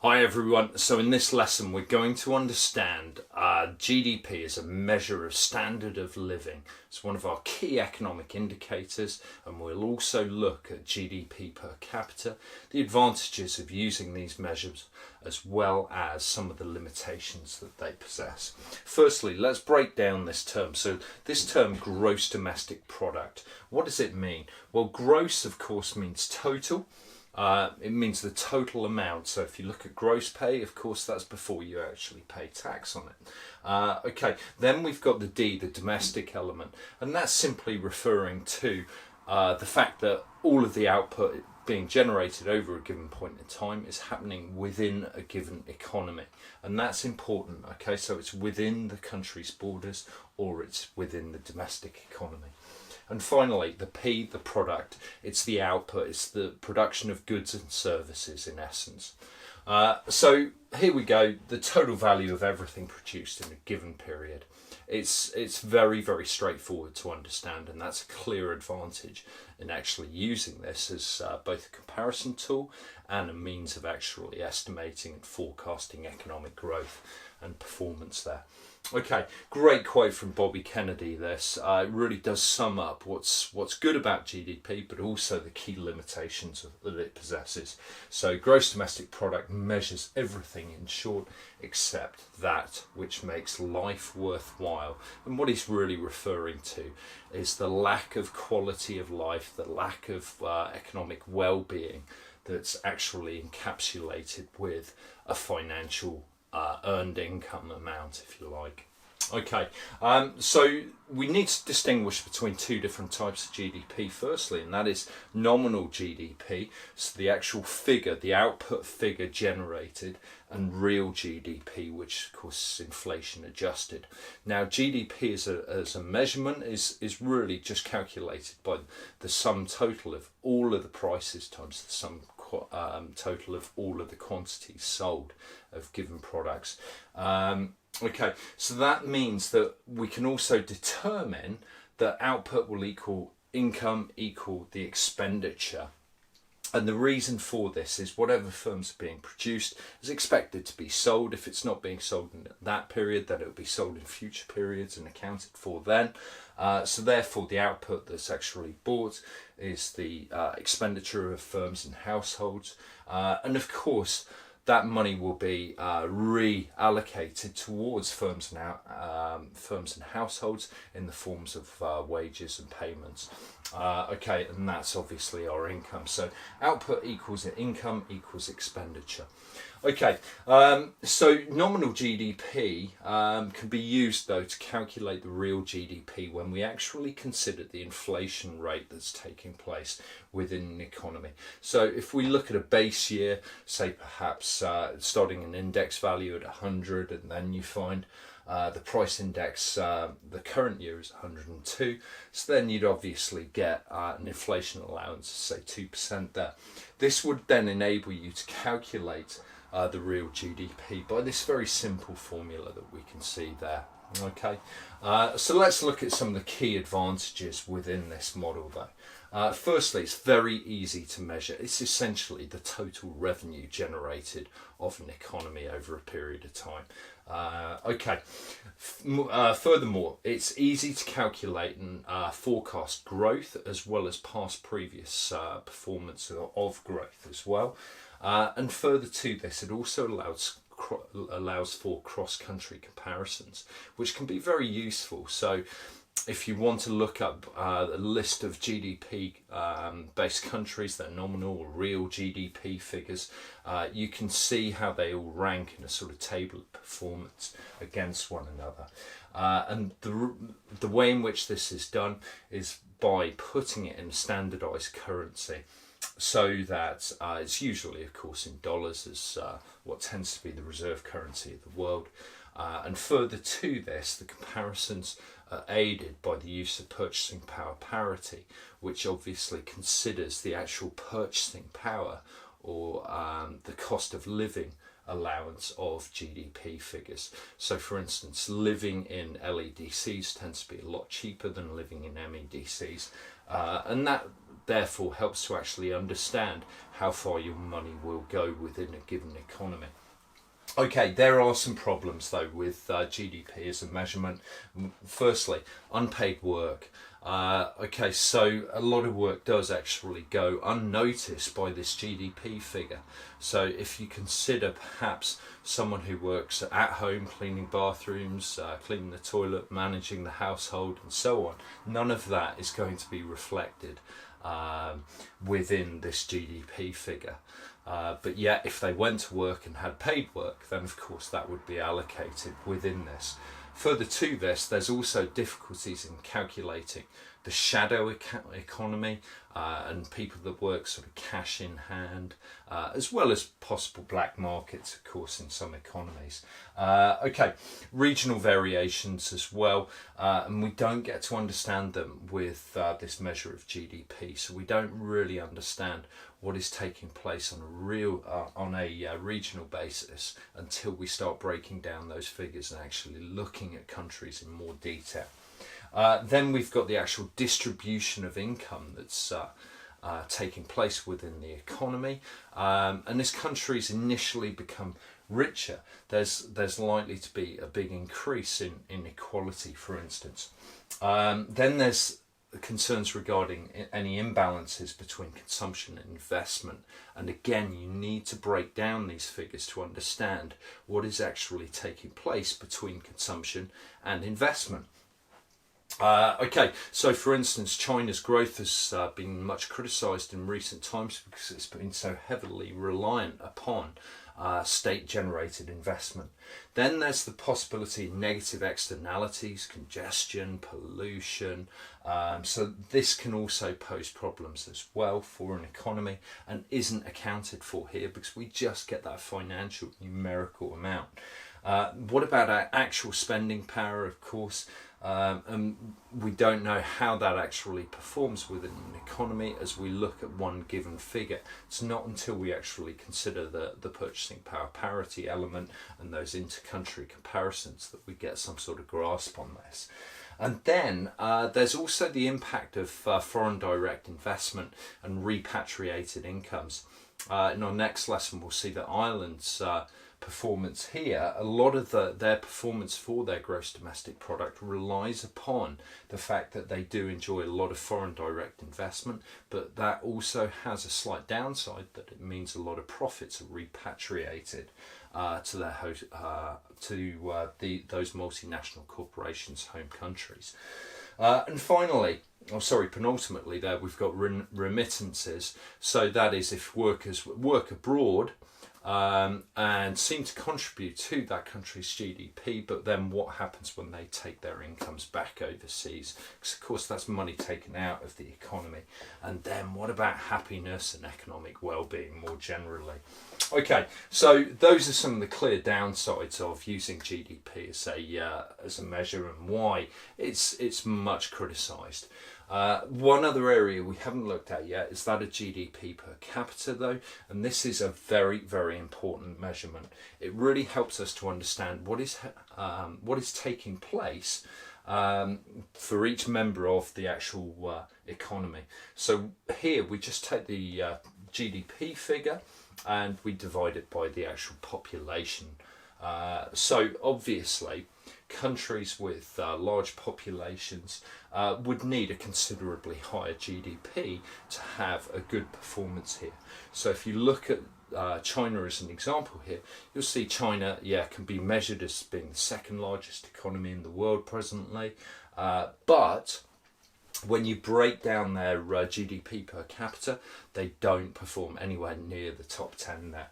Hi everyone, so in this lesson we're going to understand GDP as a measure of standard of living. It's one of our key economic indicators, and we'll also look at GDP per capita, the advantages of using these measures as well as some of the limitations that they possess. Firstly, let's break down this term. So this term gross domestic product, what does it mean? Well, gross of course means total. It means the total amount. So if you look at gross pay, of course, that's before you actually pay tax on it. Okay, then we've got the D, the domestic element, and that's simply referring to the fact that all of the output being generated over a given point in time is happening within a given economy, and that's important. Okay, so it's within the country's borders or it's within the domestic economy. And finally, the P, the product, it's the output, it's the production of goods and services in essence. So here we go, the total value of everything produced in a given period. It's very, very straightforward to understand, and that's a clear advantage in actually using this as both a comparison tool and a means of actually estimating and forecasting economic growth and performance there. Okay, great quote from Bobby Kennedy. This it really does sum up what's good about GDP, but also the key limitations that it possesses. So gross domestic product measures everything, in short, except that which makes life worthwhile. And what he's really referring to is the lack of quality of life, the lack of economic well-being that's actually encapsulated with a financial earned income amount, if you like. Okay, so we need to distinguish between two different types of GDP firstly, and that is nominal GDP, so the actual figure, the output figure generated, and real GDP, which of course is inflation adjusted. Now GDP as a measurement is really just calculated by the sum total of all of the prices times the sum total of all of the quantities sold of given products. Okay, so that means that we can also determine that output will equal income equal the expenditure. And the reason for this is whatever firms are being produced is expected to be sold. If it's not being sold in that period, then it will be sold in future periods and accounted for then. So therefore the output that's actually bought is the expenditure of firms and households. And of course, that money will be reallocated towards firms and households in the forms of wages and payments. Okay, and that's obviously our income. So output equals income equals expenditure. Okay, so nominal GDP can be used though to calculate the real GDP when we actually consider the inflation rate that's taking place within an economy. So if we look at a base year, say perhaps starting an index value at 100, and then you find the price index, the current year is 102, so then you'd obviously get an inflation allowance, say 2% there. This would then enable you to calculate the real GDP by this very simple formula that we can see there. Okay, so let's look at some of the key advantages within this model though. Firstly, it's very easy to measure. It's essentially the total revenue generated of an economy over a period of time. Okay, furthermore, it's easy to calculate and forecast growth as well as past previous performance of growth as well. And further to this, it also allows for cross-country comparisons, which can be very useful. So if you want to look up a list of GDP based countries, their nominal or real GDP figures, you can see how they all rank in a sort of table of performance against one another. And the way in which this is done is by putting it in standardized currency, so that it's usually, of course, in dollars, as what tends to be the reserve currency of the world. And further to this, the comparisons are aided by the use of purchasing power parity, which obviously considers the actual purchasing power or the cost of living allowance of GDP figures. So for instance, living in LEDCs tends to be a lot cheaper than living in MEDCs, and that therefore helps to actually understand how far your money will go within a given economy. Okay, there are some problems though with GDP as a measurement. Firstly, unpaid work. Okay, so a lot of work does actually go unnoticed by this GDP figure. So if you consider perhaps someone who works at home cleaning bathrooms, cleaning the toilet, managing the household and so on, none of that is going to be reflected within this GDP figure. But yet if they went to work and had paid work, then of course that would be allocated within this. Further to this, there's also difficulties in calculating the shadow economy and people that work sort of cash in hand, as well as possible black markets, of course, in some economies. Okay, regional variations as well, and we don't get to understand them with this measure of GDP, so we don't really understand what is taking place on a regional basis until we start breaking down those figures and actually looking at countries in more detail. Then we've got the actual distribution of income that's taking place within the economy, and as countries initially become richer, there's likely to be a big increase in inequality, for instance. Then there's concerns regarding any imbalances between consumption and investment, and again you need to break down these figures to understand what is actually taking place between consumption and investment. Okay, so for instance, China's growth has been much criticised in recent times because it's been so heavily reliant upon state-generated investment. Then there's the possibility of negative externalities, congestion, pollution. So this can also pose problems as well for an economy and isn't accounted for here because we just get that financial numerical amount. What about our actual spending power, of course? And we don't know how that actually performs within an economy as we look at one given figure. It's not until we actually consider the purchasing power parity element and those inter-country comparisons that we get some sort of grasp on this. And then there's also the impact of foreign direct investment and repatriated incomes. In our next lesson we'll see that Ireland's performance here, a lot of their performance for their gross domestic product relies upon the fact that they do enjoy a lot of foreign direct investment, but that also has a slight downside that it means a lot of profits are repatriated to their those multinational corporations' home countries. And finally, penultimately there we've got remittances. So that is if workers work abroad and seem to contribute to that country's GDP, but then what happens when they take their incomes back overseas? Because of course that's money taken out of the economy. And then what about happiness and economic well-being more generally? Okay, so those are some of the clear downsides of using GDP as a measure and why it's much criticised. One other area we haven't looked at yet is that of GDP per capita though, and this is a very, very important measurement. It really helps us to understand what is taking place for each member of the actual economy. So here we just take the GDP figure and we divide it by the actual population. So obviously countries with large populations would need a considerably higher GDP to have a good performance here. So if you look at China as an example here, you'll see China, can be measured as being the second largest economy in the world presently, but when you break down their GDP per capita, they don't perform anywhere near the top 10 there.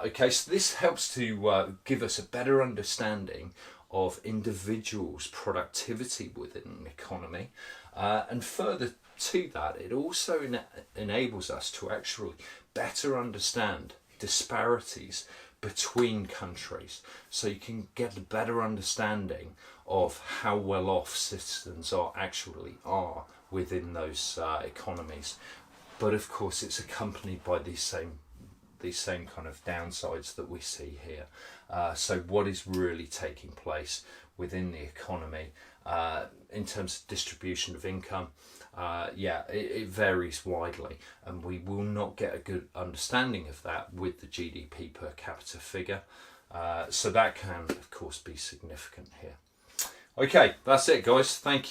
Okay, so this helps to give us a better understanding of individuals' productivity within an economy, and further to that, it also enables us to actually better understand disparities between countries, so you can get a better understanding of how well off citizens are within those economies. But of course it's accompanied by these same these same kind of downsides that we see here. So what is really taking place within the economy in terms of distribution of income? It varies widely, and we will not get a good understanding of that with the GDP per capita figure. So that can, of course, be significant here. Okay, that's it, guys. Thank you.